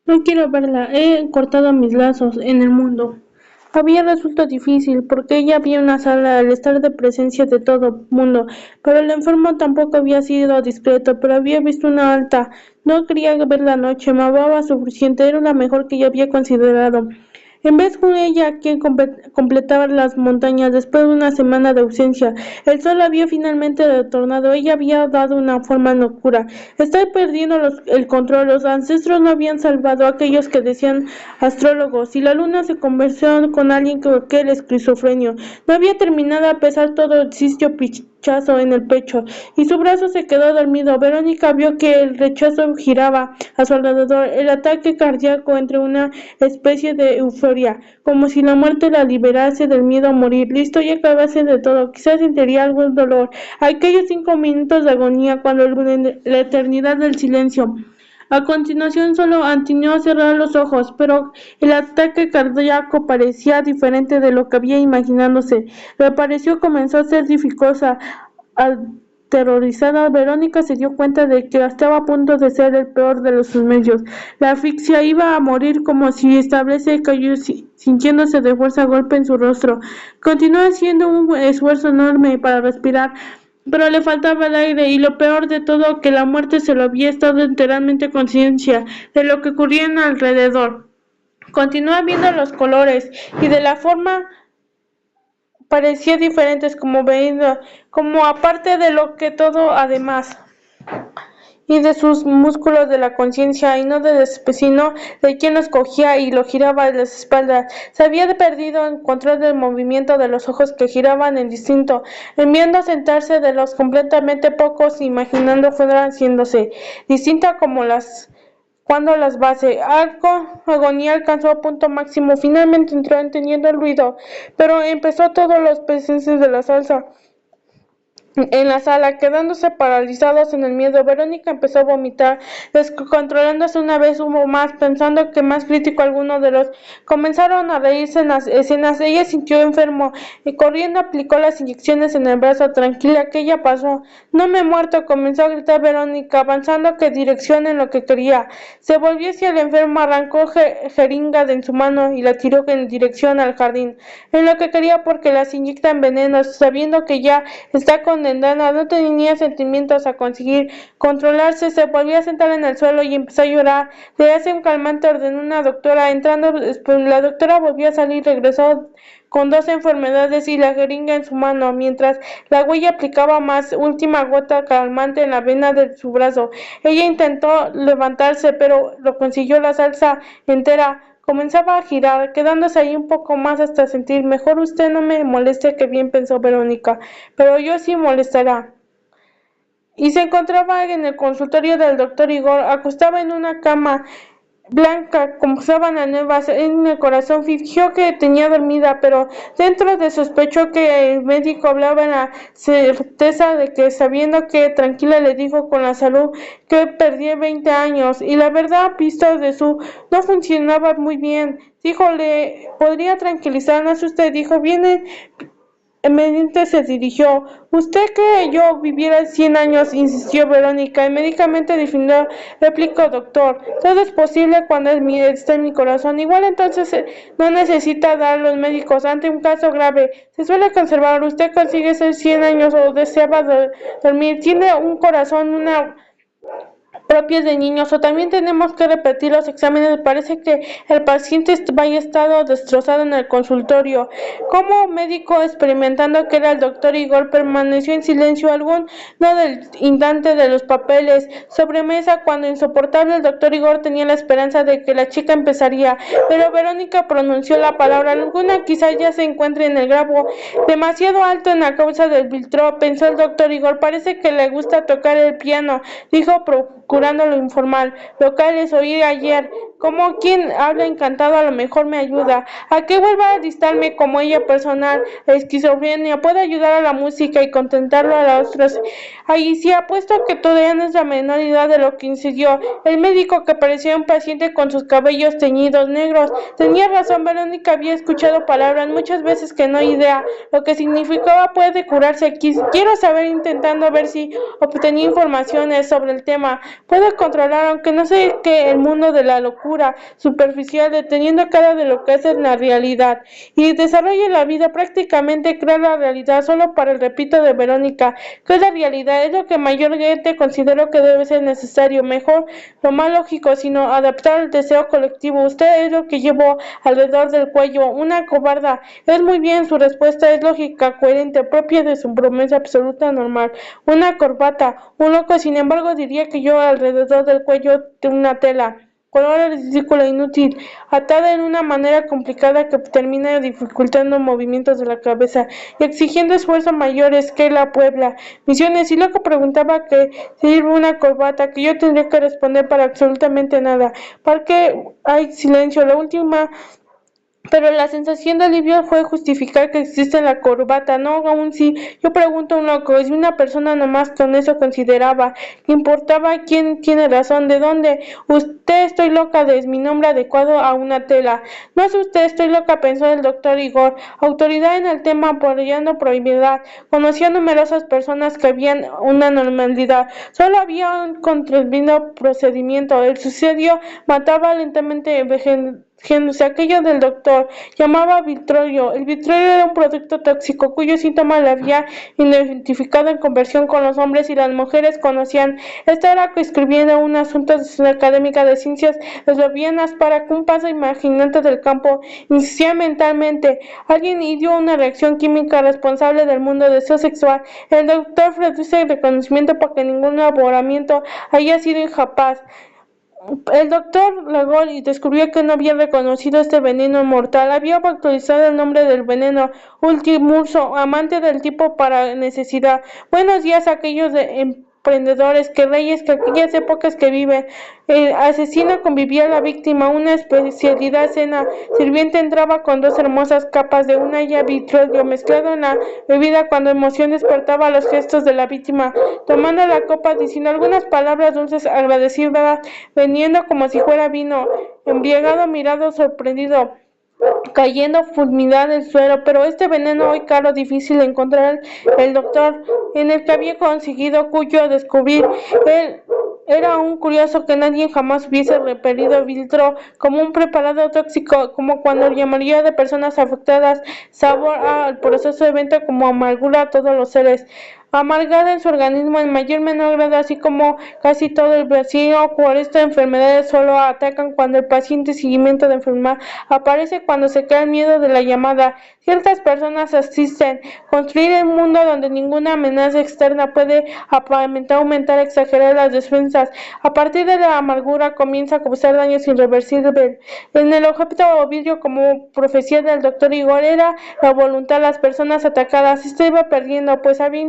No quiero verla, he cortado mis lazos en el mundo. Había resuelto difícil, porque ella había una sala al estar de presencia de todo mundo, pero el enfermo tampoco había sido discreto, pero había visto una alta. No quería ver la noche, me amaba suficiente, era la mejor que yo había considerado. En vez de ella, quien completaba las montañas después de una semana de ausencia, el sol había finalmente retornado. Ella había dado una forma locura. Estoy perdiendo el control. Los ancestros no habían salvado a aquellos que decían astrólogos, y la luna se conversó con alguien que aquel esquizofrenio. No había terminado a pesar todo el sitio pichazo en el pecho, y su brazo se quedó dormido. Verónica vio que el rechazo giraba a su alrededor, el ataque cardíaco entre una especie de euforia, como si la muerte la liberase del miedo a morir. Listo, y acabase de todo. Quizás sentiría algún dolor. Aquellos 5 minutos de agonía, cuando la eternidad del silencio. A continuación solo atinó a cerrar los ojos, pero el ataque cardíaco parecía diferente de lo que había imaginándose. Reapareció, comenzó a ser dificultosa. Aterrorizada, Verónica se dio cuenta de que estaba a punto de ser el peor de los medios. La asfixia iba a morir como si establece cayó sintiéndose de fuerza golpe en su rostro. Continuó haciendo un esfuerzo enorme para respirar, pero le faltaba el aire, y lo peor de todo, que la muerte se lo había estado enteramente conciencia de lo que ocurría en alrededor. Continúa viendo los colores, y de la forma parecía diferentes, como veído, como aparte de lo que todo además, y de sus músculos de la conciencia, y no de sino de quien los cogía y lo giraba de las espaldas. Se había perdido el control del movimiento de los ojos que giraban en distinto, enviando a sentarse de los completamente pocos, imaginando fuera haciéndose distinta como las cuando las base. Algo agonía alcanzó a punto máximo, finalmente entró entendiendo el ruido, pero empezó todos los presencias de la salsa en la sala, quedándose paralizados en el miedo. Verónica empezó a vomitar, descontrolándose una vez hubo más, pensando que más crítico alguno de los comenzaron a reírse en las escenas. Ella sintió enfermo y corriendo aplicó las inyecciones en el brazo. Tranquila, que ya pasó. No me he muerto, comenzó a gritar Verónica, avanzando que dirección en lo que quería. Se volvió hacia el enfermo, arrancó jeringa de en su mano y la tiró en dirección al jardín. En lo que quería, porque las inyectan venenos, sabiendo que ya está condenada, no tenía sentimientos a conseguir controlarse. Se volvió a sentar en el suelo y empezó a llorar. Le hace un calmante, ordenó una doctora. Entrando después, la doctora volvió a salir, regresó con 2 enfermedades y la jeringa en su mano, mientras la huella aplicaba más última gota calmante en la vena de su brazo. Ella intentó levantarse, pero lo consiguió. La salsa entera comenzaba a girar, quedándose ahí un poco más hasta sentir mejor. Usted no me moleste, que bien, pensó Verónica, pero yo sí molestará. Y se encontraba en el consultorio del doctor Igor, acostaba en una cama blanca con sábanas nuevas en el corazón. Fingió que tenía dormida, pero dentro de sospechó que el médico hablaba en la certeza de que, sabiendo que tranquila, le dijo con la salud que perdía 20 años, y la verdad, visto de su, no funcionaba muy bien. Dijo, le podría tranquilizar, no sé usted, dijo, viene. Inmediatamente se dirigió. ¿Usted que yo viviera 100 años? Insistió Verónica. Inmediatamente definió, replicó doctor. Todo es posible cuando está en mi corazón. Igual entonces no necesita dar los médicos ante un caso grave. Se suele conservar. Usted consigue ser 100 años o deseaba dormir. Tiene un corazón, una propios de niños, o también tenemos que repetir los exámenes. Parece que el paciente haya estado destrozado en el consultorio. Como médico experimentando que era el doctor Igor, permaneció en silencio algún no del instante de los papeles sobre mesa. Cuando insoportable, el doctor Igor tenía la esperanza de que la chica empezaría, pero Verónica pronunció la palabra alguna. Quizá ya se encuentre en el grabo demasiado alto en la causa del Viltro, pensó el doctor Igor. Parece que le gusta tocar el piano, dijo procurando lo informal. Lo que les oí ayer, como quien habla encantado, a lo mejor me ayuda. A que vuelva a distarme como ella personal. La esquizofrenia puede ayudar a la música y contentarlo a los otros. Ahí sí apuesto que todavía no es la menor idea de lo que incidió el médico, que parecía un paciente con sus cabellos teñidos negros. Tenía razón, Verónica había escuchado palabras muchas veces que no idea lo que significaba. Puede curarse aquí. Quiero saber, intentando ver si obtenía informaciones sobre el tema. Puedo controlar, aunque no sé, que el mundo de la locura pura, superficial, deteniendo cada de lo que es en la realidad, y desarrolla la vida, prácticamente crea la realidad solo para el repito de Verónica, que es la realidad, es lo que mayormente considero que debe ser necesario, mejor, lo más lógico, sino adaptar el deseo colectivo. Usted es lo que llevó alrededor del cuello, una cobarda. Es muy bien, su respuesta es lógica, coherente, propia de su promesa absoluta normal. Una corbata, un loco, sin embargo, diría que yo alrededor del cuello de una tela color ridícula, inútil, atada en una manera complicada que termina dificultando movimientos de la cabeza y exigiendo esfuerzos mayores que la Puebla. Misiones, y luego preguntaba que sirve una corbata, que yo tendría que responder para absolutamente nada. ¿Para qué hay silencio? La última pero la sensación de alivio fue justificar que existe la corbata, no aún si yo pregunto a un loco, si una persona nomás con eso consideraba que importaba quién tiene razón, de dónde, usted estoy loca es mi nombre adecuado a una tela, no es usted estoy loca pensó el doctor Igor, autoridad en el tema apoyando prohibidad, conocía numerosas personas que habían una normalidad, solo había un contravino procedimiento, el suicidio mataba lentamente aquello del doctor llamaba vitrolio. El vitrolio era un producto tóxico cuyos síntomas le había identificado en conversión con los hombres y las mujeres conocían. Esta era escribiendo un asunto académica de ciencias eslovianas para que un paso imaginante del campo insistía mentalmente. Alguien dio una reacción química responsable del mundo deseo sexual. El doctor reduce el reconocimiento porque ningún laboramiento haya sido incapaz. El doctor Lagol descubrió que no había reconocido este veneno mortal, había actualizado el nombre del veneno, Ultimurso, amante del tipo para necesidad. Buenos días a aquellos emprendedores, que reyes, que aquellas épocas que viven. El asesino convivía a la víctima, una especialidad cena. Sirviente entraba con dos hermosas capas de una ya vitrolio mezclado en la bebida cuando emoción despertaba los gestos de la víctima, tomando la copa diciendo algunas palabras dulces agradecidas, veniendo como si fuera vino, embriagado, mirado, sorprendido, cayendo fulminada del suelo, pero este veneno hoy caro, difícil de encontrar, el doctor en el que había conseguido, cuyo descubrir, él era un curioso que nadie jamás hubiese repelido, filtró como un preparado tóxico, como cuando la mayoría de personas afectadas sabor al proceso evento como amargura a todos los seres amargada en su organismo en mayor o menor grado, así como casi todo el vacío por esta enfermedad solo atacan cuando el paciente seguimiento de enfermedad aparece cuando se cae el miedo de la llamada. Ciertas personas asisten construir un mundo donde ninguna amenaza externa puede aparentar aumentar, exagerar las defensas. A partir de la amargura comienza a causar daños irreversibles. En el objeto Ovidio, como profecía del doctor Igor, era la voluntad de las personas atacadas. Esto iba perdiendo, pues había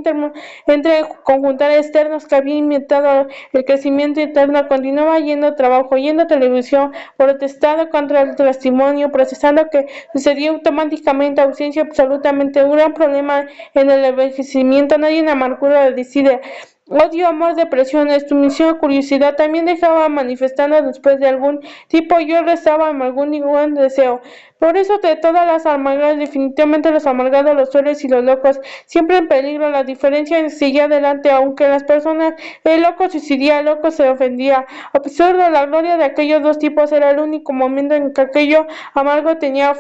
entre conjuntar externos que había imitado el crecimiento interno, continuaba yendo a trabajo, yendo a televisión, protestando contra el testimonio, procesando que sucedía automáticamente, ausencia absolutamente, un gran problema en el envejecimiento, nadie en amargura decide. Odio, amor, depresión, sumisión, curiosidad, también dejaba manifestando después de algún tipo, yo rezaba en algún ningún deseo. Por eso de todas las amargadas, definitivamente los amargados, los sueles y los locos, siempre en peligro, la diferencia seguía adelante, aunque las personas, el loco suicidía, el loco se ofendía. Absurdo, la gloria de aquellos dos tipos era el único momento en que aquello amargo tenía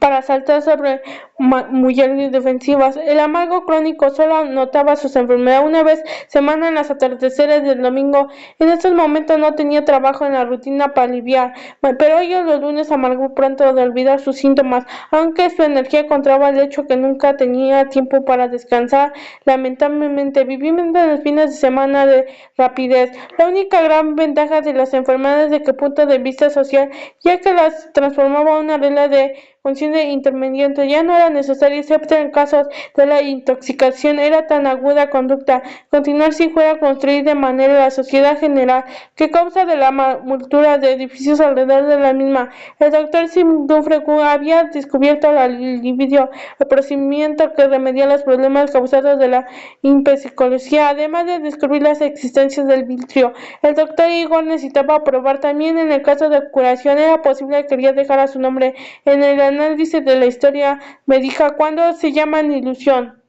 para saltar sobre mujeres defensivas. El amargo crónico solo notaba sus enfermedades una vez semana en las atardeceres del domingo. En estos momentos no tenía trabajo en la rutina para aliviar, pero ellos los lunes amargó pronto de olvidar sus síntomas, aunque su energía encontraba el hecho que nunca tenía tiempo para descansar. Lamentablemente, vivimos en los fines de semana de rapidez. La única gran ventaja de las enfermedades de que punto de vista social, ya que las transformaba en una regla de función intermitente, ya no era necesario, excepto en casos de la intoxicación, era tan aguda conducta, continuar si fuera construir de manera la sociedad general, que causa de la multura de edificios alrededor de la misma. El doctor Simdufregu había descubierto la libido, el procedimiento que remedia los problemas causados de la impsicología, además de descubrir las existencias del vitrio. El doctor Igor necesitaba probar también en el caso de curación, era posible que quería dejar a su nombre en el análisis de la historia médica cuando se llaman ilusión.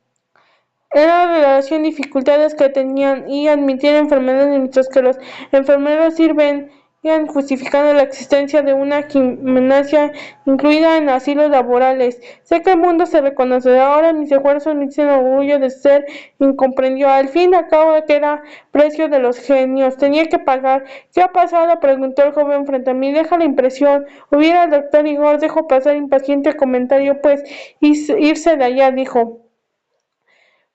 Era la relación dificultades que tenían y admitir enfermedades mientras que los enfermeros sirven justificando la existencia de una gimnasia incluida en asilos laborales. Sé que el mundo se reconocerá ahora mis esfuerzos, mis orgullo de ser incomprendió. Al fin y al cabo que era precio de los genios, tenía que pagar. ¿Qué ha pasado? Preguntó el joven frente a mí. Deja la impresión. Hubiera el doctor Igor, dejó pasar impaciente el comentario, pues irse de allá, dijo.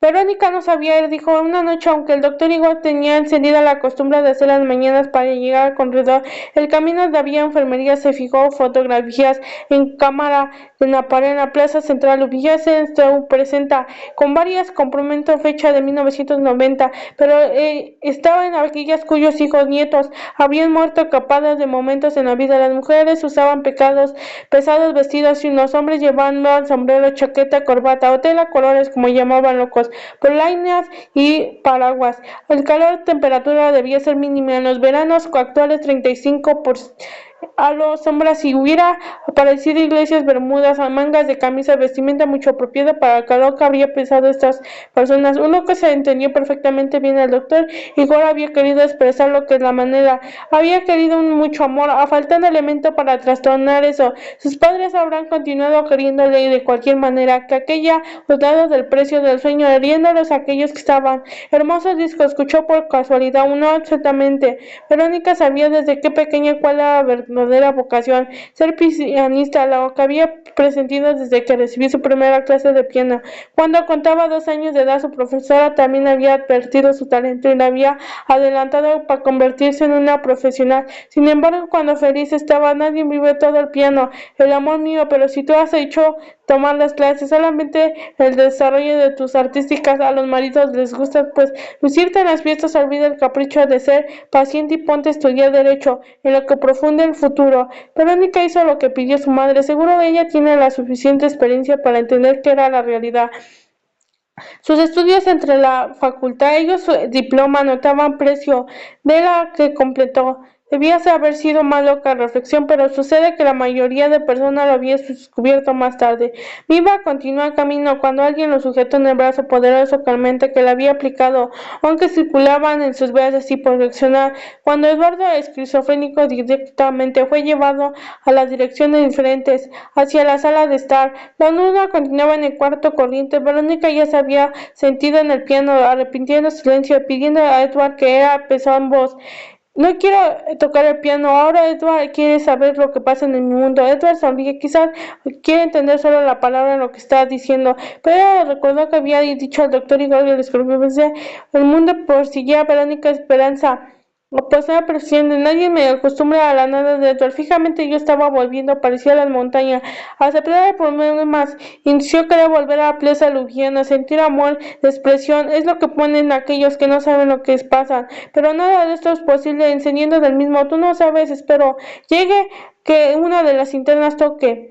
Verónica no sabía ir, dijo una noche, aunque el doctor Igor tenía encendida la costumbre de hacer las mañanas para llegar al corredor, el camino de había enfermería, se fijó fotografías en cámara en la pared en la plaza central, se presenta con varias comprometo fecha de 1990, pero estaba en aquellas cuyos hijos nietos habían muerto capadas de momentos en la vida. Las mujeres usaban pesados vestidos y los hombres llevaban sombrero, chaqueta, corbata o tela colores como llamaban locos polainas y paraguas. El calor temperatura debía ser mínima. En los veranos actuales 35 a los sombras si hubiera aparecido iglesias, bermudas, mangas de camisa, vestimenta mucho apropiada para el calor que habría pensado estas personas. Uno que se entendió perfectamente bien al doctor Igor había querido expresar lo que es la manera, había querido un mucho amor, a faltando elemento para trastornar eso. Sus padres habrán continuado queriéndole de cualquier manera, que aquella dado del precio del sueño, hiriéndolos a aquellos que estaban. Hermosos discos, escuchó por casualidad, uno exactamente. Verónica sabía desde qué pequeña cuál era la verdadera vocación, ser pianista, lo que había presentido desde que recibió su primera clase de piano. Cuando contaba 2 años de edad, su profesora también había advertido su talento y la había adelantado para convertirse en una profesional. Sin embargo, cuando feliz estaba, nadie vive todo el piano, el amor mío, pero si tú has hecho tomar las clases, solamente el desarrollo de tus artísticas a los maridos les gusta, pues lucirte en las fiestas olvida el capricho de ser paciente y ponte a estudiar derecho, en lo que profunde el futuro. Verónica hizo lo que pidió su madre, seguro ella tiene la suficiente experiencia para entender que era la realidad. Sus estudios entre la facultad, ellos su diploma, notaban precio de la que completó. Debía haber sido más loca reflexión, pero sucede que la mayoría de personas lo había descubierto más tarde. Viva continuó el camino cuando alguien lo sujetó en el brazo poderoso calmante que le había aplicado, aunque circulaban en sus venas y por reaccionar. Cuando Eduardo, esquizofrénico, directamente fue llevado a las direcciones diferentes, hacia la sala de estar. La luna continuaba en el cuarto corriente. Verónica ya se había sentido en el piano, arrepintiendo silencio, pidiendo a Edward que era pesado en voz. No quiero tocar el piano ahora. Edward quiere saber lo que pasa en mi mundo. Edward sonríe, quizás quiere entender solo la palabra en lo que está diciendo, pero recordó que había dicho al doctor Igor que el mundo prosiguió. Verónica Esperanza. Pues una presión de nadie me acostumbra a la nada de Edward. Fijamente yo estaba volviendo, parecía las montañas. Aceptar el problemas, inició querer volver a la plaza aluviana, sentir amor, expresión, es lo que ponen aquellos que no saben lo que pasa. Pero nada de esto es posible, encendiendo del mismo, tú no sabes, espero, llegue que una de las linternas toque.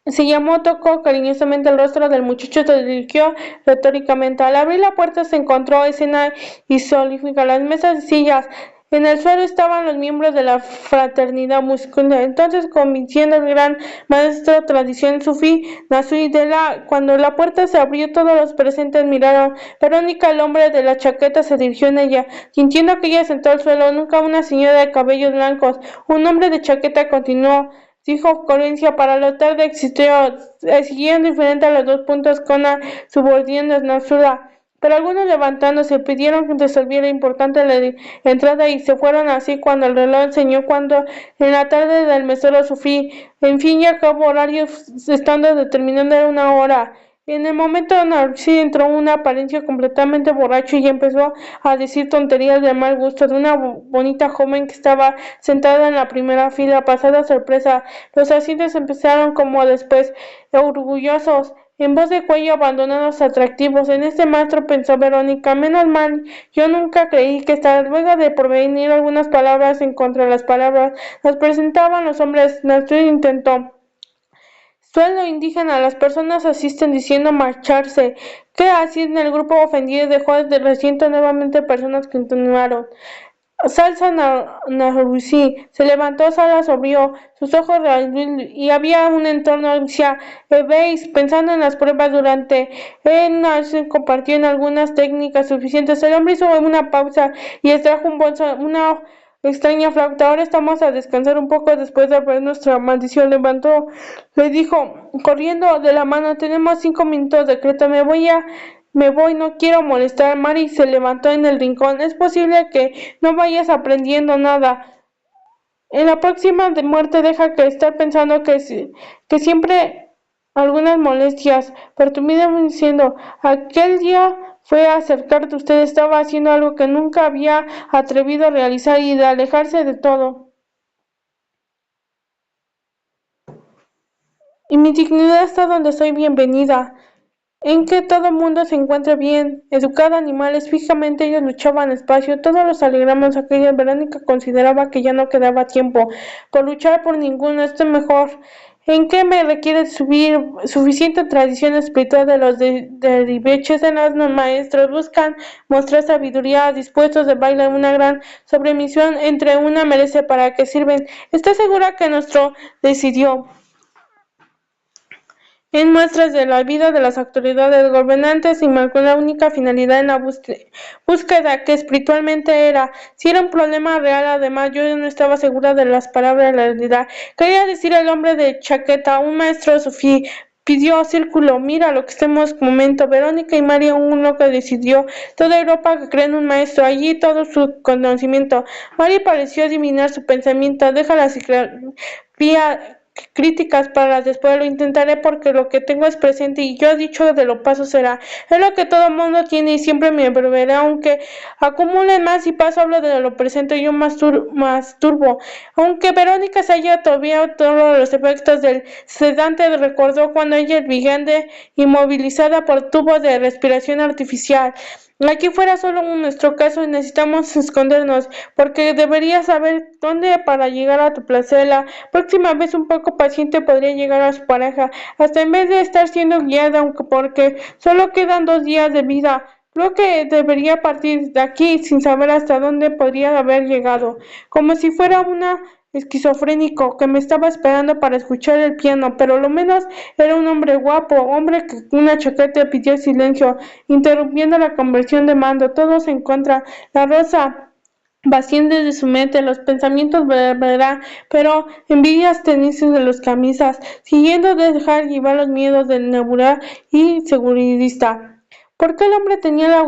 Se llamó, tocó cariñosamente el rostro del muchacho, se dirigió retóricamente. Al abrir la puerta se encontró escena isolífica, las mesas y sillas. En el suelo estaban los miembros de la fraternidad musical. Entonces, convenciendo al gran maestro tradición sufí, Nasui de la, cuando la puerta se abrió, todos los presentes miraron. Verónica, el hombre de la chaqueta, se dirigió en ella, sintiendo que ella sentó al suelo. Nunca una señora de cabellos blancos. Un hombre de chaqueta continuó. Dijo Corencia, para la tarde existió, siguieron diferente a los 2 puntos con la subordinada Nasura, pero algunos levantándose pidieron que resolviera importante la entrada y se fueron así cuando el reloj enseñó cuando en la tarde del mesero sufrí, en fin y al cabo horario estando determinando era 1 hora. En el momento Narcís entró una apariencia completamente borracho y empezó a decir tonterías de mal gusto de una bonita joven que estaba sentada en la primera fila. Pasada sorpresa, los asientos empezaron como después, orgullosos, en voz de cuello abandonados atractivos. En este maestro pensó Verónica, menos mal, yo nunca creí que esta, luego de provenir algunas palabras en contra de las palabras, las presentaban los hombres. Narcís intentó. Sueldo indígena, las personas asisten diciendo marcharse. ¿Qué así en el grupo ofendido dejó de recinto nuevamente personas que continuaron? Salsa Narusí se levantó, Sala sobrió, sus ojos y había un entorno hacia veis, pensando en las pruebas durante se compartió en algunas técnicas suficientes. El hombre hizo una pausa y extrajo un bolso, una extraña flauta. Ahora estamos a descansar un poco después de ver nuestra maldición. Levantó, le dijo, corriendo de la mano, tenemos 5 minutos, decreto, me voy, no quiero molestar. Mari se levantó en el rincón. Es posible que no vayas aprendiendo nada. En la próxima de muerte deja que estar pensando que siempre algunas molestias, pero tú mismo diciendo, aquel día fue a acercarte, usted estaba haciendo algo que nunca había atrevido a realizar y de alejarse de todo. Y mi dignidad está donde soy bienvenida, en que todo el mundo se encuentre bien, educado animales, fijamente ellos luchaban despacio, todos los alegramos aquella, Verónica consideraba que ya no quedaba tiempo por luchar por ninguno, esto es mejor. ¿En qué me requiere subir suficiente tradición espiritual de los deriveches en los maestros? Buscan mostrar sabiduría, dispuestos de bailar una gran sobremisión entre una merece para que sirven. ¿Está segura que nuestro decidió? En muestras de la vida de las autoridades gobernantes y marcó la única finalidad en la búsqueda que espiritualmente era. Si era un problema real, además, yo no estaba segura de las palabras de la realidad. Quería decir el hombre de chaqueta, un maestro de Sofía. Pidió círculo, mira lo que estemos momento. Verónica y María, uno que decidió. Toda Europa que cree en un maestro, allí todo su conocimiento. María pareció adivinar su pensamiento. Deja la ciclovía críticas para después lo intentaré porque lo que tengo es presente y yo he dicho de lo paso será. Es lo que todo mundo tiene y siempre me volverá, aunque acumule más y paso hablo de lo presente yo más turbo. Aunque Verónica se haya todavía todos los efectos del sedante, recordó cuando ella gigante inmovilizada por tubos de respiración artificial. Aquí fuera solo nuestro caso y necesitamos escondernos, porque deberías saber dónde para llegar a tu placer. La próxima vez un poco paciente podría llegar a su pareja, hasta en vez de estar siendo guiada, aunque porque solo quedan 2 días de vida. Creo que debería partir de aquí sin saber hasta dónde podría haber llegado, como si fuera una esquizofrénico que me estaba esperando para escuchar el piano, pero lo menos era un hombre guapo, hombre que con una chaqueta pidió silencio, interrumpiendo la conversión de mando, todos en contra, la rosa vacían desde su mente los pensamientos verdad, pero envidias tenistas de los camisas, siguiendo de dejar llevar los miedos del nebula y seguridista. ¿Por qué el hombre tenía la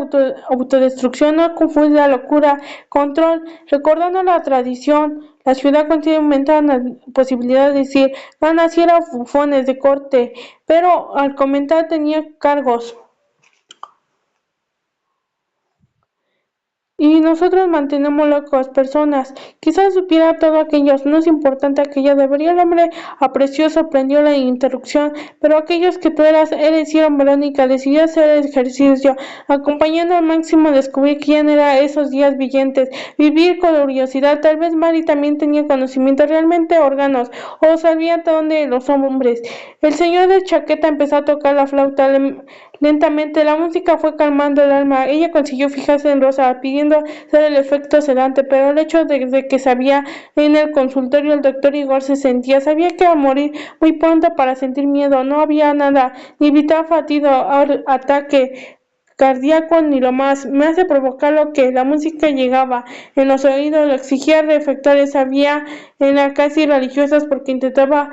autodestrucción? No confunde la locura, control, recordando la tradición. La ciudad contiene aumentar la posibilidad de decir, no naciera bufones de corte, pero al comentar tenía cargos. Y nosotros mantenemos locos personas. Quizás supiera todo aquello, no es importante aquello. Debería el hombre apreció, sorprendió la interrupción, pero aquellos que tú eres, hicieron Verónica, decidió hacer el ejercicio, acompañando al máximo descubrir quién era esos días brillantes, vivir con curiosidad. Tal vez Mari también tenía conocimiento, realmente órganos, o sabía dónde los hombres. El señor de chaqueta empezó a tocar la flauta lentamente, la música fue calmando el alma. Ella consiguió fijarse en Rosa, pidiendo ser el efecto sedante, pero el hecho de que sabía en el consultorio el doctor Igor se sentía, sabía que iba a morir muy pronto para sentir miedo, no había nada, ni evitar fatiga, ataque cardíaco ni lo más, me hace provocar lo que la música llegaba en los oídos, lo exigía reflectores, había en las casi religiosas porque intentaba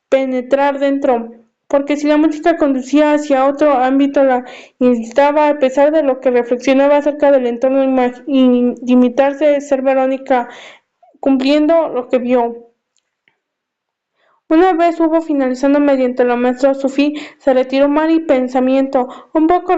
penetrar dentro, porque si la música conducía hacia otro ámbito la incitaba, a pesar de lo que reflexionaba acerca del entorno y limitarse a ser Verónica, cumpliendo lo que vio. Una vez hubo finalizando mediante la maestra Sufí, se retiró Mari pensamiento, un poco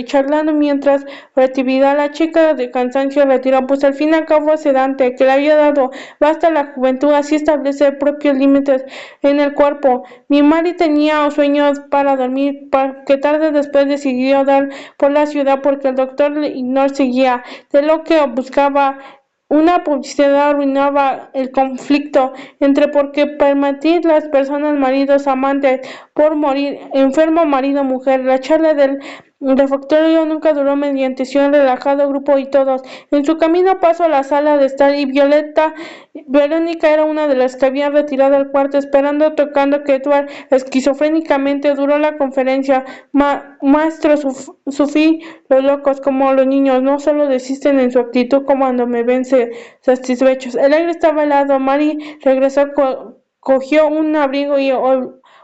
charlando mientras reactividad la chica de cansancio retiró, pues al fin y al cabo sedante que le había dado, basta la juventud, así establece propios límites en el cuerpo. Mi Mari tenía sueños para dormir, que tarde después decidió dar por la ciudad porque el doctor no seguía de lo que buscaba. Una publicidad arruinaba el conflicto entre por qué permitir las personas maridos amantes por morir, enfermo marido mujer, la charla del refectorio nunca duró mediante un relajado grupo y todos. En su camino pasó a la sala de estar y Verónica era una de las que había retirado al cuarto esperando tocando que Edward esquizofrénicamente duró la conferencia. Maestro Sufí, los locos como los niños no solo desisten en su actitud como cuando me ven satisfechos. El aire estaba helado. Mary regresó, cogió un abrigo y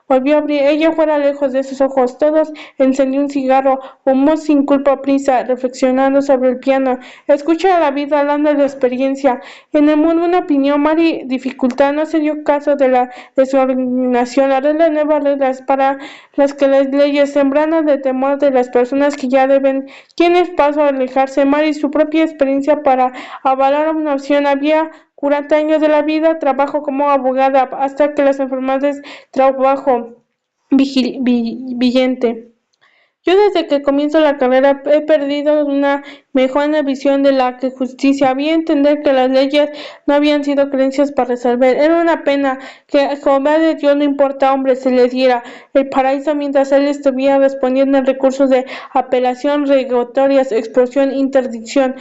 volvió a abrir. Ella fuera lejos de sus ojos. Todos encendió un cigarro, fumó sin culpa prisa, reflexionando sobre el piano. Escucha la vida hablando de la experiencia. En el mundo una opinión, Mary dificultad no se dio caso de la desorganización, la regla de nuevas reglas para las que las leyes sembranas de temor de las personas que ya deben quienes paso a alejarse. Mary su propia experiencia para avalar una opción había 40 años de la vida, trabajo como abogada hasta que las enfermedades trabajo vigente. Yo desde que comienzo la carrera he perdido una mejor visión de la que justicia. Había entender que las leyes no habían sido creencias para resolver. Era una pena que a Jehová de Dios no importa hombre se le diera el paraíso mientras él estuviera respondiendo en recursos de apelación, regatorias, expulsión, interdicción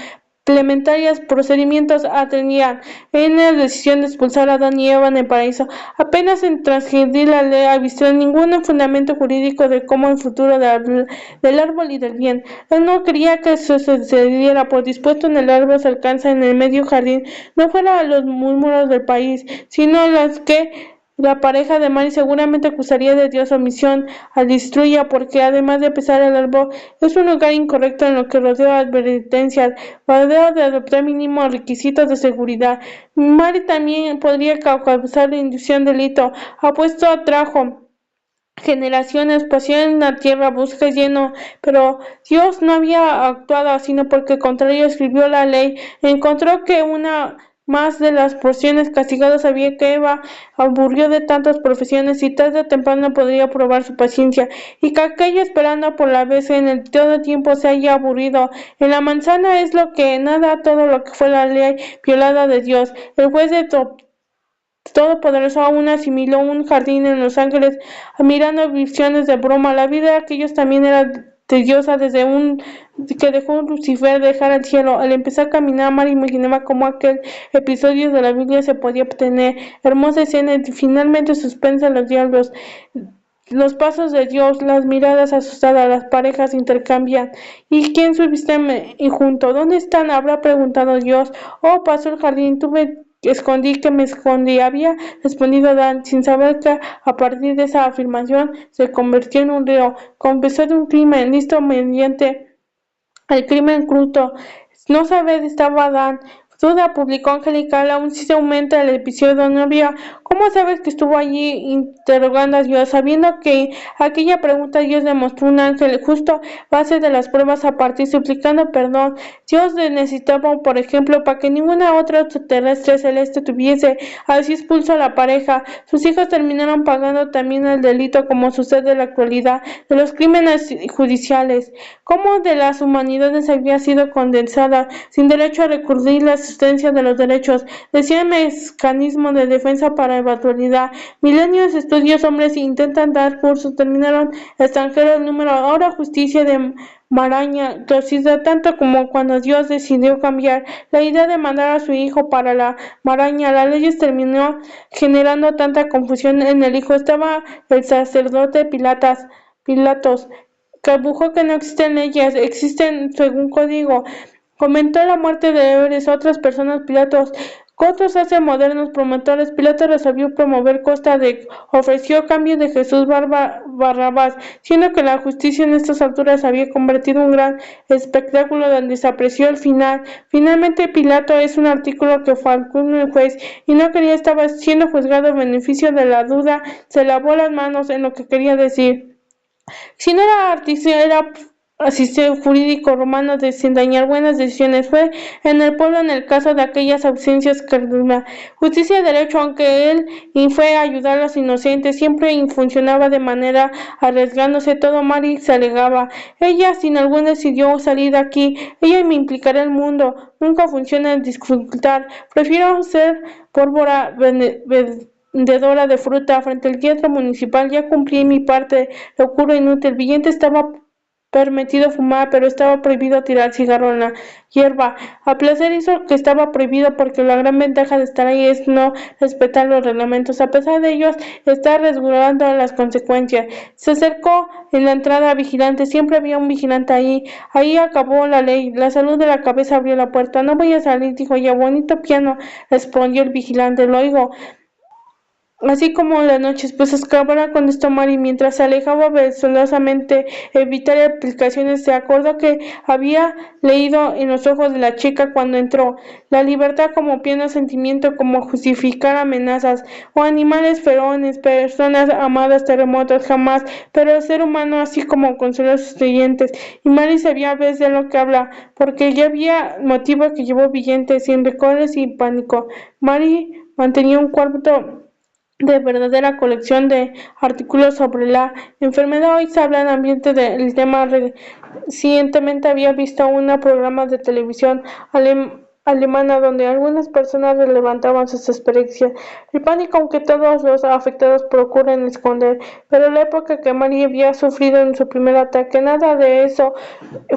implementarias procedimientos atendían en la decisión de expulsar a Adán y Eva en el paraíso. Apenas en transgredir la ley avistró ningún fundamento jurídico de cómo el futuro del árbol y del bien. Él no quería que eso sucediera, por dispuesto en el árbol se alcanza en el medio jardín, no fuera los murmuros del país, sino las que la pareja de Mary seguramente acusaría de Dios omisión al destruya porque además de pesar el árbol es un lugar incorrecto en lo que rodea advertencias, rodeo de adoptar mínimos requisitos de seguridad. Mary también podría causar inducción delito, apuesto atrajo generaciones, pasión en la tierra, busca lleno, pero Dios no había actuado, sino porque al contrario escribió la ley, encontró que una más de las porciones castigadas había que Eva aburrió de tantas profesiones y tarde o temprano podría probar su paciencia, y que aquella esperando por la vez en el todo tiempo se haya aburrido. En la manzana es lo que nada todo lo que fue la ley violada de Dios. El juez de Todopoderoso aún asimiló un jardín en Los Ángeles, mirando visiones de broma. La vida de aquellos también era tediosa desde que dejó un Lucifer dejar el cielo. Al empezar a caminar, Mary imaginaba cómo aquel episodio de la Biblia se podía obtener. Hermosa escena y finalmente suspensa los diálogos. Los pasos de Dios, las miradas asustadas, las parejas intercambian. ¿Y quién subiste junto? ¿Dónde están? Habrá preguntado Dios. Oh, pasó el jardín, tuve escondí que me escondí, había respondido Dan, sin saber que a partir de esa afirmación se convirtió en un río. Confesó de un crimen, listo mediante el crimen cruto. No saber estaba Dan. Duda, publicó Angelical, aún si se aumenta el episodio novia. ¿Cómo sabes que estuvo allí interrogando a Dios? Sabiendo que aquella pregunta Dios demostró un ángel justo base de las pruebas a partir suplicando perdón. Dios necesitaba, por ejemplo, para que ninguna otra extraterrestre celeste tuviese, así expulsó a la pareja. Sus hijos terminaron pagando también el delito como sucede en la actualidad de los crímenes judiciales. Cómo de las humanidades había sido condensada sin derecho a recurrir la asistencia de los derechos, decía mecanismo de defensa para eventualidad. Milenios de estudios hombres intentan dar cursos, terminaron extranjeros el número, ahora justicia de maraña, torcida tanto como cuando Dios decidió cambiar la idea de mandar a su hijo para la maraña. Las leyes terminó generando tanta confusión en el hijo. Estaba el sacerdote Pilatos, que abujó que no existen leyes, existen según código. Comentó la muerte de Herodes, otras personas Pilatos. Otros hace modernos promotores, Pilato resolvió promover costa de ofreció cambio de Jesús Barrabás, siendo que la justicia en estas alturas había convertido un gran espectáculo donde se apreció el final. Finalmente Pilato es un artículo que faltó el juez y no quería estaba siendo juzgado en beneficio de la duda, se lavó las manos en lo que quería decir. Si no era artista, era asistente jurídico romano de sin dañar buenas decisiones. Fue en el pueblo en el caso de aquellas ausencias cardinal. Justicia y derecho, aunque él y fue a ayudar a los inocentes, siempre funcionaba de manera arriesgándose todo. Mary se alegaba. Ella sin algún decidió salir de aquí. Ella me implicará el mundo. Nunca funciona en dificultad. Prefiero ser pólvora vendedora de fruta frente al teatro municipal. Ya cumplí mi parte, locura inútil. Villente estaba permitido fumar, pero estaba prohibido tirar cigarro en la hierba. A placer hizo que estaba prohibido porque la gran ventaja de estar ahí es no respetar los reglamentos. A pesar de ellos, está resguardando las consecuencias. Se acercó en la entrada vigilante, siempre había un vigilante ahí. Ahí acabó la ley. La salud de la cabeza abrió la puerta. No voy a salir, dijo ella. Bonito piano, respondió el vigilante. Lo oigo. Así como las noches, pues excavara contestó Mary mientras se alejaba vergonzosamente evitar aplicaciones. Se acordó que había leído en los ojos de la chica cuando entró. La libertad como pleno sentimiento, como justificar amenazas, o animales feroces, personas amadas, terremotos, jamás, pero el ser humano así como consuelo sus creyentes. Y Mary sabía a veces de lo que habla, porque ya había motivo que llevó billetes, sin recortes y pánico. Mary mantenía un cuarto de verdadera colección de artículos sobre la enfermedad. Hoy se habla en ambiente del tema. Recientemente había visto un programa de televisión alemana donde algunas personas levantaban sus experiencias. El pánico, aunque todos los afectados procuran esconder, pero la época que María había sufrido en su primer ataque, nada de eso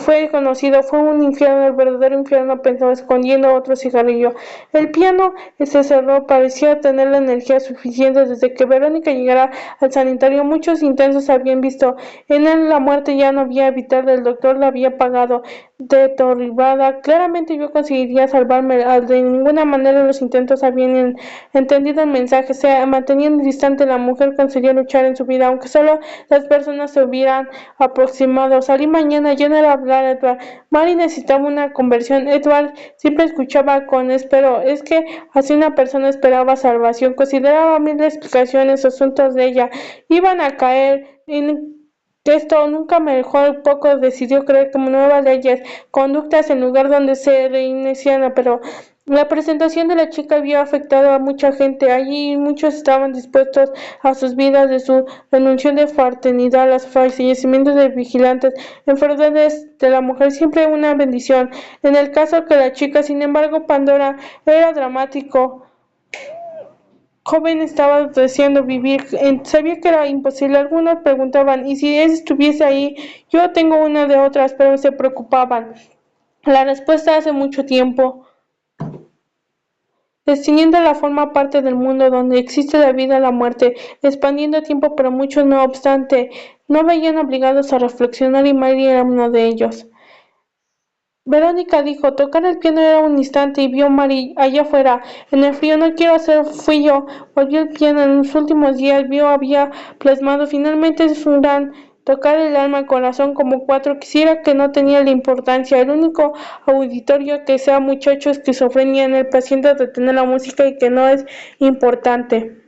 fue conocido. Fue un infierno, el verdadero infierno, pensó, escondiendo otro cigarrillo. El piano se cerró, parecía tener la energía suficiente. Desde que Verónica llegara al sanitario, muchos intentos habían visto en él la muerte. Ya no había evitar, el doctor la había pagado deteriorada. Claramente yo conseguiría salvarme. De ninguna manera los intentos habían entendido el mensaje. Se mantenían distante. La mujer conseguía luchar en su vida, aunque solo las personas se hubieran aproximado. Salí mañana, yo no era hablar, Edward. Mary necesitaba una conversión. Edward siempre escuchaba con espero. Es que así una persona esperaba salvación. Consideraba mil explicaciones, asuntos de ella iban a caer en esto. Nunca me dejó poco. Decidió creer como nuevas leyes, conductas en lugar donde se reinician, pero la presentación de la chica había afectado a mucha gente allí. Muchos estaban dispuestos a sus vidas de su renuncio de fraternidad, los fallecimientos de vigilantes, enfermedades de la mujer, siempre una bendición. En el caso que la chica, sin embargo, Pandora, era dramático. Joven estaba deseando vivir, sabía que era imposible. Algunos preguntaban, ¿y si él estuviese ahí? Yo tengo una de otras, pero se preocupaban. La respuesta hace mucho tiempo. Destiniendo la forma parte del mundo donde existe la vida y la muerte, expandiendo tiempo, pero muchos, no obstante, no veían obligados a reflexionar, y Mary era uno de ellos. Verónica dijo, tocar el piano era un instante, y vio Mary allá afuera, en el frío. No quiero hacer, fui yo. Volvió el piano. En los últimos días vio, había plasmado. Finalmente es un gran tocar el alma, el corazón, como cuatro. Quisiera que no tenía la importancia. El único auditorio que sea muchacho esquizofrenia en el paciente de tener la música y que no es importante.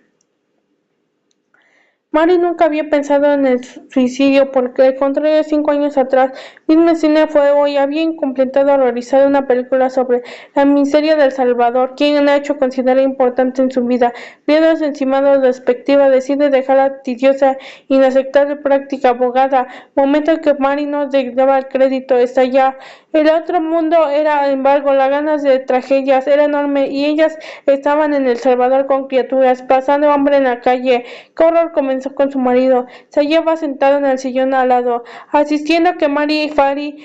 Mary nunca había pensado en el suicidio, porque al contrario, 5 años atrás, mismo cine fue hoy, había completado realizado una película sobre la miseria del Salvador. Quien ha hecho considerar importante en su vida. Viendo encima de la perspectiva, decide dejar la tediosa, inaceptable práctica abogada, momento en que Mary no le daba el crédito. Está ya. El otro mundo era, sin embargo, las ganas de tragedias era enorme, y ellas estaban en El Salvador con criaturas, pasando hambre en la calle. Qué horror, comenzó con su marido. Se hallaba sentado en el sillón al lado, asistiendo a que Mary y Fari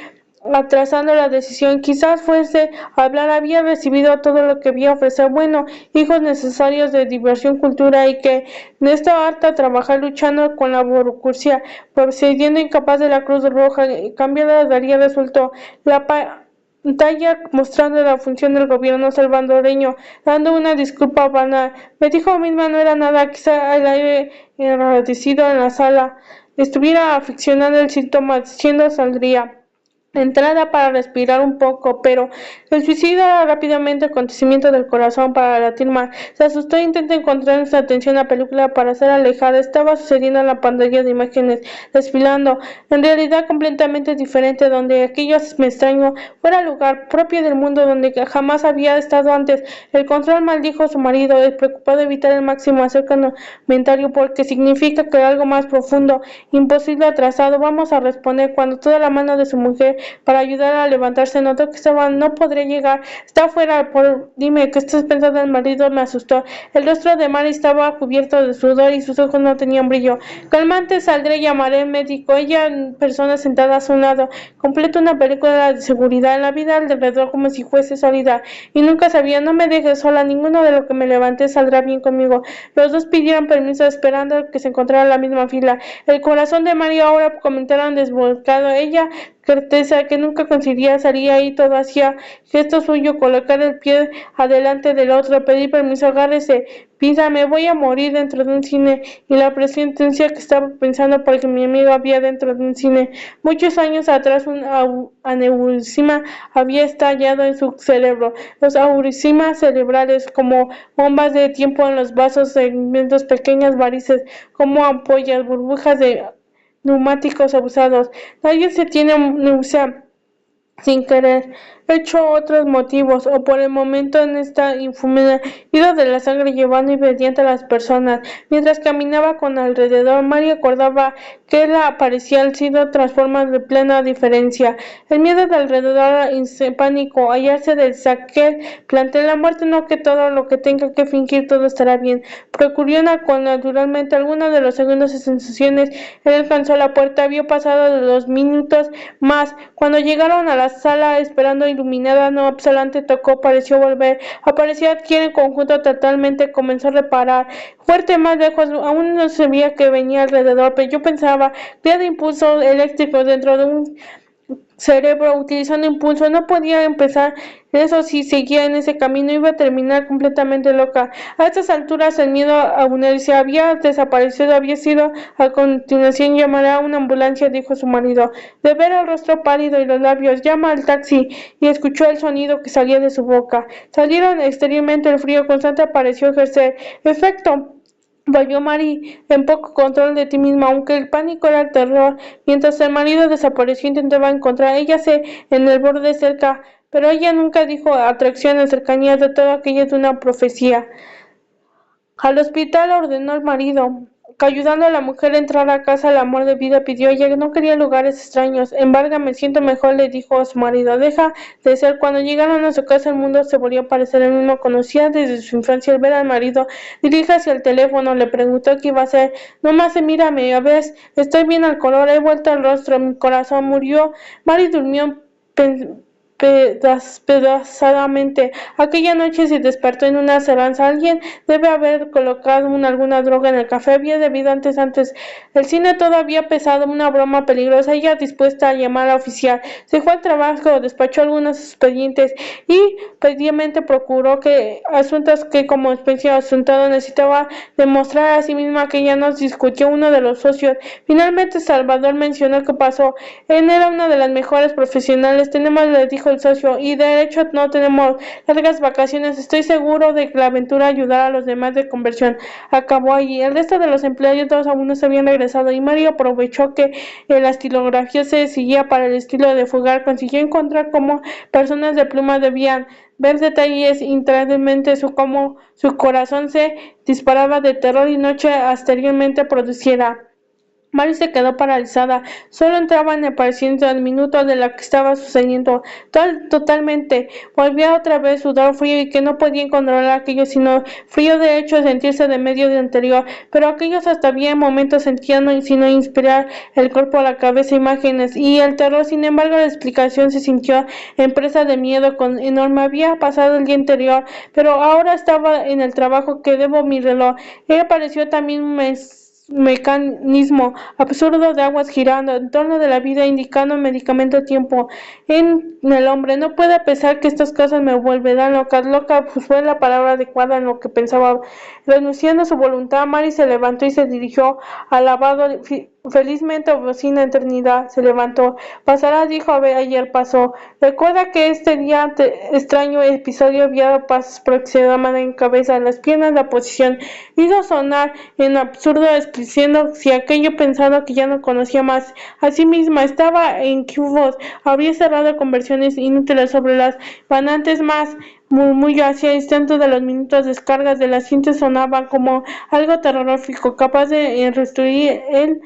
atrasando la decisión. Quizás fuese a hablar. Había recibido todo lo que había ofrecer. Bueno, hijos necesarios de diversión, cultura, y que no estaba harta a trabajar luchando con la burocracia, procediendo incapaz de la Cruz Roja. Cambiada daría resuelto la pantalla mostrando la función del gobierno salvadoreño, dando una disculpa banal. Me dijo misma, no era nada, quizá el aire enrarecido en la sala estuviera aficionando el síntoma, diciendo saldría. Entrada para respirar un poco, pero el suicidio era rápidamente acontecimiento del corazón para latir más. Se asustó e intentó encontrar su atención. La película para ser alejada estaba sucediendo en la pantalla de imágenes, desfilando, en realidad completamente diferente, donde aquello me extraño fuera el lugar propio del mundo donde jamás había estado antes. El control, maldijo su marido, preocupado de evitar el máximo acercamiento mental, porque significa que algo más profundo, imposible, atrasado. Vamos a responder cuando toda la mano de su mujer para ayudar a levantarse. Notó que no podría llegar. Está afuera, dime, ¿qué estás pensando? El marido me asustó. El rostro de Mary estaba cubierto de sudor y sus ojos no tenían brillo. Calmante, saldré, llamaré al médico. Ella, persona sentada a su lado, completa una película de seguridad en la vida alrededor como si fuese sólida. Y nunca sabía, no me dejes sola, ninguno de lo que me levanté saldrá bien conmigo. Los dos pidieron permiso esperando que se encontrara en la misma fila. El corazón de Mario ahora comentaron desvolcado. Ella, certeza que nunca conseguiría salir ahí, todo hacía gesto suyo, colocar el pie adelante del otro, pedir permiso, agárrese, pisa, me voy a morir dentro de un cine, y la presencia que estaba pensando porque mi amigo había dentro de un cine. Muchos años atrás un aneurisma había estallado en su cerebro. Los aneurismas cerebrales, como bombas de tiempo en los vasos, segmentos, pequeñas varices, como ampollas, burbujas de neumáticos abusados. Nadie se tiene náusea sin querer, hecho otros motivos, o por el momento en esta infumida, ido de la sangre llevando ingrediente a las personas. Mientras caminaba con alrededor, María acordaba que la aparecía sido transformada de plena diferencia. El miedo de alrededor, pánico, hallarse del saqueo, plantea la muerte, no que todo lo que tenga que fingir todo estará bien. Procurió con naturalmente algunos de los segundos y sensaciones. Él alcanzó la puerta, vio pasado de 2 minutos más. Cuando llegaron a la sala esperando iluminada, no obstante tocó, pareció volver, apareció aquí en conjunto totalmente, comenzó a reparar, fuerte más lejos, aún no se veía que venía alrededor, pero yo pensaba, crea de impulsos eléctricos dentro de un cerebro utilizando impulso, no podía empezar, eso si seguía en ese camino iba a terminar completamente loca. A estas alturas el miedo a unirse había desaparecido, había sido a continuación llamará a una ambulancia, dijo su marido. De ver el rostro pálido y los labios, llama al taxi, y escuchó el sonido que salía de su boca. Salieron exteriormente, el frío constante pareció ejercer efecto. Volvió Mary en poco control de ti misma, aunque el pánico era el terror. Mientras el marido desapareció, intentaba encontrar ella en el borde cerca, pero ella nunca dijo atracción en cercanías de todo aquello de una profecía. Al hospital ordenó el marido, que ayudando a la mujer a entrar a casa, el amor de vida pidió, ella no quería lugares extraños. Embarga, me siento mejor, le dijo a su marido. Deja de ser. Cuando llegaron a su casa, el mundo se volvió a parecer el mismo. Conocía desde su infancia el ver al marido. Dirige hacia el teléfono, le preguntó qué iba a hacer. No más, mírame, a ver, estoy bien al color, he vuelto al rostro, mi corazón murió. Mary durmió despedazadamente. Aquella noche se despertó en una seranza. Alguien debe haber colocado alguna droga en el café. Había debido antes. El cine todavía pesado, una broma peligrosa. Ella dispuesta a llamar a oficial. Se fue al trabajo, despachó algunos expedientes y previamente procuró que asuntos que como especie asuntado necesitaba demostrar a sí misma que ya nos discutió uno de los socios. Finalmente Salvador mencionó que pasó. Él era una de las mejores profesionales. Tenemos, le dijo el socio, y de hecho no tenemos largas vacaciones. Estoy seguro de que la aventura ayudará a los demás de conversión. Acabó allí. El resto de los empleados aún no se habían regresado y Mario aprovechó que la estilografía se seguía para el estilo de Fugar. Consiguió encontrar cómo personas de pluma debían ver detalles interiormente, cómo su corazón se disparaba de terror y noche anteriormente produciera. Mary se quedó paralizada, solo entraba en el presente al minuto de lo que estaba sucediendo, totalmente. Volvía otra vez sudor frío y que no podía controlar aquello, sino frío de hecho sentirse de medio de anterior, pero aquellos hasta había momentos sentían sino inspirar el cuerpo a la cabeza imágenes, y el terror, sin embargo, la explicación se sintió en presa de miedo con enorme. Había pasado el día anterior, pero ahora estaba en el trabajo que debo mi reloj. Él apareció también un mecanismo absurdo de aguas girando en torno de la vida, indicando medicamento tiempo en el hombre. No puede pensar que estas cosas me volverán loca, pues fue la palabra adecuada en lo que pensaba. Renunciando a su voluntad, Mary se levantó y se dirigió al lavado. Felizmente, bocina eternidad, se levantó. Pasará, dijo, ayer pasó. Recuerda que este día extraño episodio había pasos aproximadamente en cabeza, las piernas, la posición. Hizo sonar en absurdo, diciendo si aquello pensado que ya no conocía más. A sí misma estaba en cubos, había cerrado conversiones inútiles sobre las banantes más. Murmullo hacia instantes de los minutos, descargas de la cinta sonaban como algo terrorífico, capaz de restituir el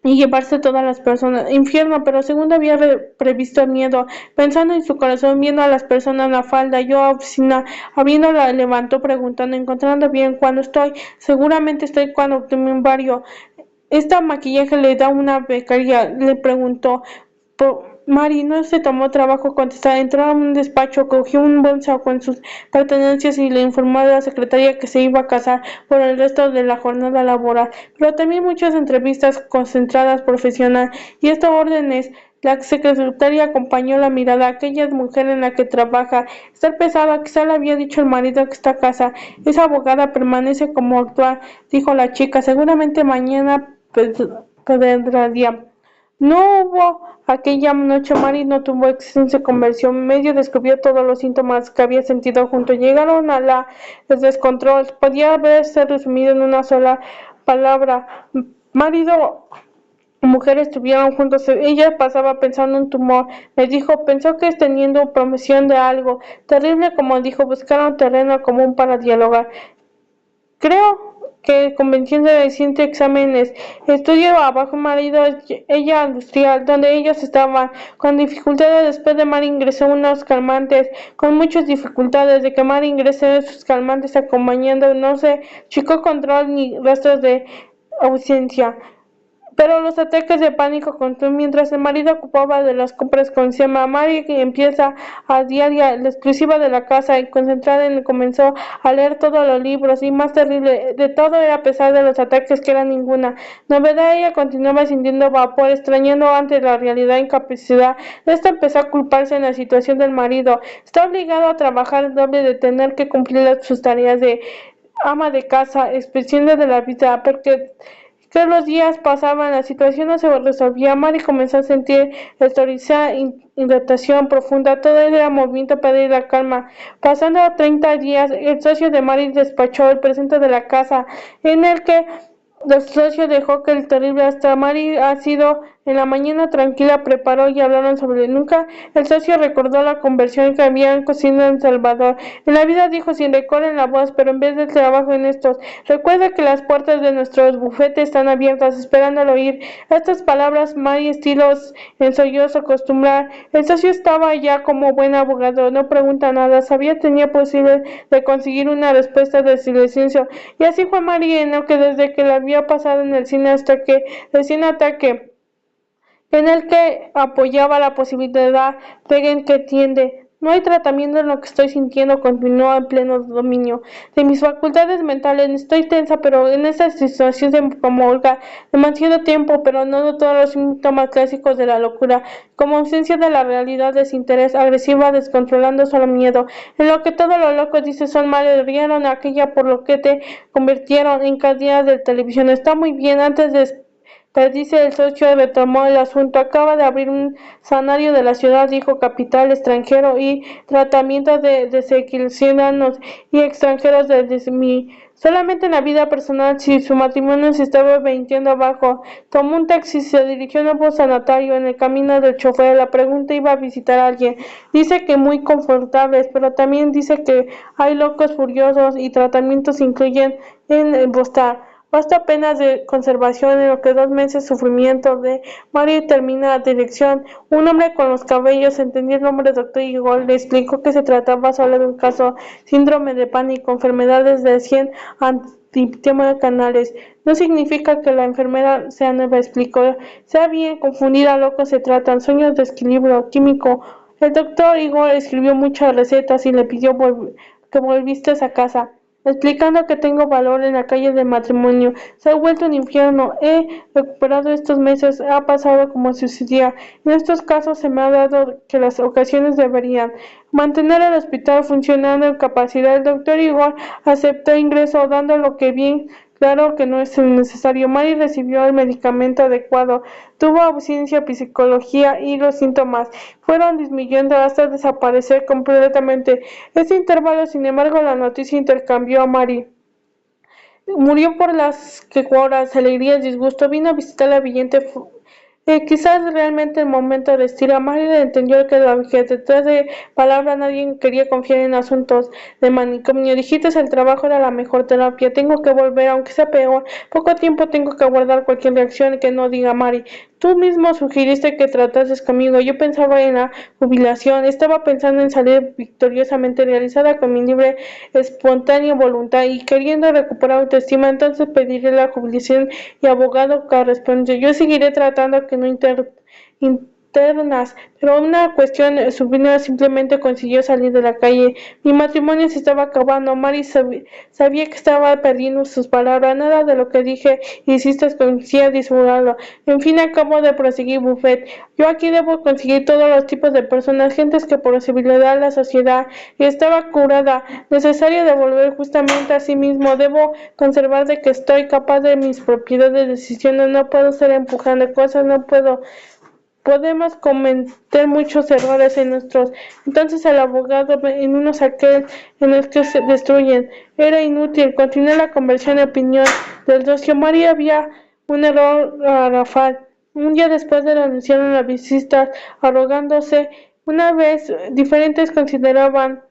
y llevarse todas las personas. Infierno, pero segundo había previsto el miedo, pensando en su corazón, viendo a las personas en la falda, yo a oficina, abriéndola, levantó preguntando, encontrando bien cuando estoy, seguramente estoy cuando obtuve un vario. ¿Esta maquillaje le da una becaria? Le preguntó. Mari no se tomó trabajo contestar, entró a un despacho, cogió un bolso con sus pertenencias y le informó a la secretaria que se iba a casar por el resto de la jornada laboral, pero también muchas entrevistas concentradas profesional y estas órdenes. La secretaria acompañó la mirada a aquella mujer en la que trabaja. Está pesada, quizá le había dicho el marido que está casa. Esa abogada permanece como actual, dijo la chica. Seguramente mañana vendrá. No hubo aquella noche, Mary no tuvo éxito, se convenció, medio descubrió todos los síntomas que había sentido juntos. Llegaron a la descontrol. Podía haberse resumido en una sola palabra. Marido y mujer estuvieron juntos. Ella pasaba pensando en un tumor. Le dijo, pensó que teniendo promisión de algo terrible, como dijo, buscaron terreno común para dialogar. Creo que convención de recientes exámenes, estudio abajo marido, ella industrial, donde ellos estaban con dificultades después de Mari ingresó unos calmantes, con muchas dificultades de que Mari ingresó sus calmantes acompañando, no se chicó control ni rastros de ausencia. Pero los ataques de pánico continuó mientras el marido ocupaba de las compras con Sema. Mary empieza a diaria la exclusiva de la casa y concentrada en comenzó a leer todos los libros y más terrible de todo era a pesar de los ataques que era ninguna novedad. Ella continuaba sintiendo vapor, extrañando ante la realidad incapacidad. Esta empezó a culparse en la situación del marido. Está obligado a trabajar el doble de tener que cumplir sus tareas de ama de casa, expresiones de la vida, porque que los días pasaban, la situación no se resolvía. Mary comenzó a sentir estorizada, irritación profunda, todo era movimiento para ir a la calma. Pasando 30 días, el socio de Mary despachó el presente de la casa, en el que el socio dejó que el terrible hasta Mary ha sido en la mañana tranquila, preparó y hablaron sobre nunca. El socio recordó la conversión que habían cocido en Salvador. En la vida dijo sin recor en la voz, pero en vez de trabajo en estos, recuerda que las puertas de nuestros bufetes están abiertas, esperando al oír estas palabras. Mary estilos en sollozo acostumbrar. El socio estaba ya como buen abogado, no pregunta nada, sabía tenía posible de conseguir una respuesta de silencio. Y así fue Mary en lo que desde que la había pasado en el cine hasta que recién ataque en el que apoyaba la posibilidad de que tiende. No hay tratamiento en lo que estoy sintiendo, continuó en pleno dominio de mis facultades mentales. Estoy tensa, pero en esa situación se promulga demasiado tiempo, pero no todos los síntomas clásicos de la locura, como ausencia de la realidad, desinterés, agresiva, descontrolando solo miedo. En lo que todos los locos dicen son males, rieron aquella por lo que te convirtieron en cadena de televisión. Está muy bien, antes de dice el socio retomó el asunto. Acaba de abrir un sanario de la ciudad, dijo capital extranjero y tratamiento de desequilibrados y extranjeros desde mi. Solamente en la vida personal, si su matrimonio se estaba vendiendo abajo, tomó un taxi y se dirigió a un nuevo sanatorio. En el camino del chofer, la pregunta iba a visitar a alguien. Dice que muy confortables, pero también dice que hay locos furiosos y tratamientos incluyen en Bostar. Basta apenas de conservación en lo que 2 meses sufrimiento de Mary termina la dirección. Un hombre con los cabellos entendió el nombre doctor Igor, le explicó que se trataba solo de un caso, síndrome de pánico, enfermedades de 100 canales. No significa que la enfermedad sea nueva, explicó. Sea bien confundida, loco se tratan, sueños de equilibrio químico. El doctor Igor escribió muchas recetas y le pidió que volviste a casa explicando que tengo valor en la calle de matrimonio. Se ha vuelto un infierno. He recuperado estos meses. Ha pasado como sucedía. En estos casos se me ha dado que las ocasiones deberían mantener el hospital funcionando en capacidad. El doctor Igor aceptó ingreso, dando lo que bien claro que no es necesario. Mary recibió el medicamento adecuado, tuvo ausencia psicología y los síntomas fueron disminuyendo hasta desaparecer completamente. Este intervalo, sin embargo, la noticia intercambió a Mary. Murió por las que horas, alegrías, disgusto. Vino a visitar la brillante Quizás realmente el momento de estilo. Marilyn entendió que detrás de palabras nadie quería confiar en asuntos de manicomio. Dijiste el trabajo era la mejor terapia. Tengo que volver, aunque sea peor. Poco tiempo tengo que guardar cualquier reacción que no diga Mari. Tú mismo sugeriste que tratases conmigo. Yo pensaba en la jubilación. Estaba pensando en salir victoriosamente realizada con mi libre, espontánea voluntad y queriendo recuperar autoestima. Entonces pediré la jubilación y abogado corresponde. Yo seguiré tratando que no internas, pero una cuestión subvino simplemente consiguió salir de la calle. Mi matrimonio se estaba acabando. Mary sabía que estaba perdiendo sus palabras. Nada de lo que dije hiciste consiguió disimularlo. En fin, acabo de proseguir Buffet. Yo aquí debo conseguir todos los tipos de personas, gentes que por posibilidad la sociedad y estaba curada, necesaria de volver justamente a sí mismo. Debo conservar de que estoy capaz de mis propiedades de decisiones. No puedo ser empujando cosas, no puedo. Podemos cometer muchos errores en nuestros. Entonces el abogado en unos aquel en los que se destruyen. Era inútil. Continué la conversión de opinión del socio. María había un error garrafal. Un día después de anunciaron las visitas, arrogándose. Una vez diferentes consideraban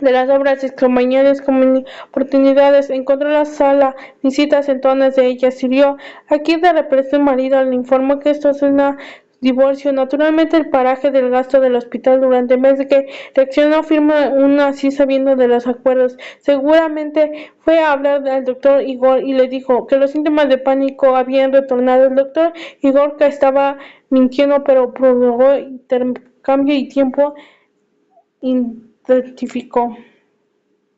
de las obras extraordinarias como oportunidades, encontró la sala, visitas en todas de ellas, sirvió. Aquí de repente el marido le informó que esto es un divorcio. Naturalmente el paraje del gasto del hospital durante el mes de que reaccionó firma una así sabiendo de los acuerdos. Seguramente fue a hablar al doctor Igor y le dijo que los síntomas de pánico habían retornado. El doctor Igor que estaba mintiendo pero prolongó intercambio y tiempo identificó.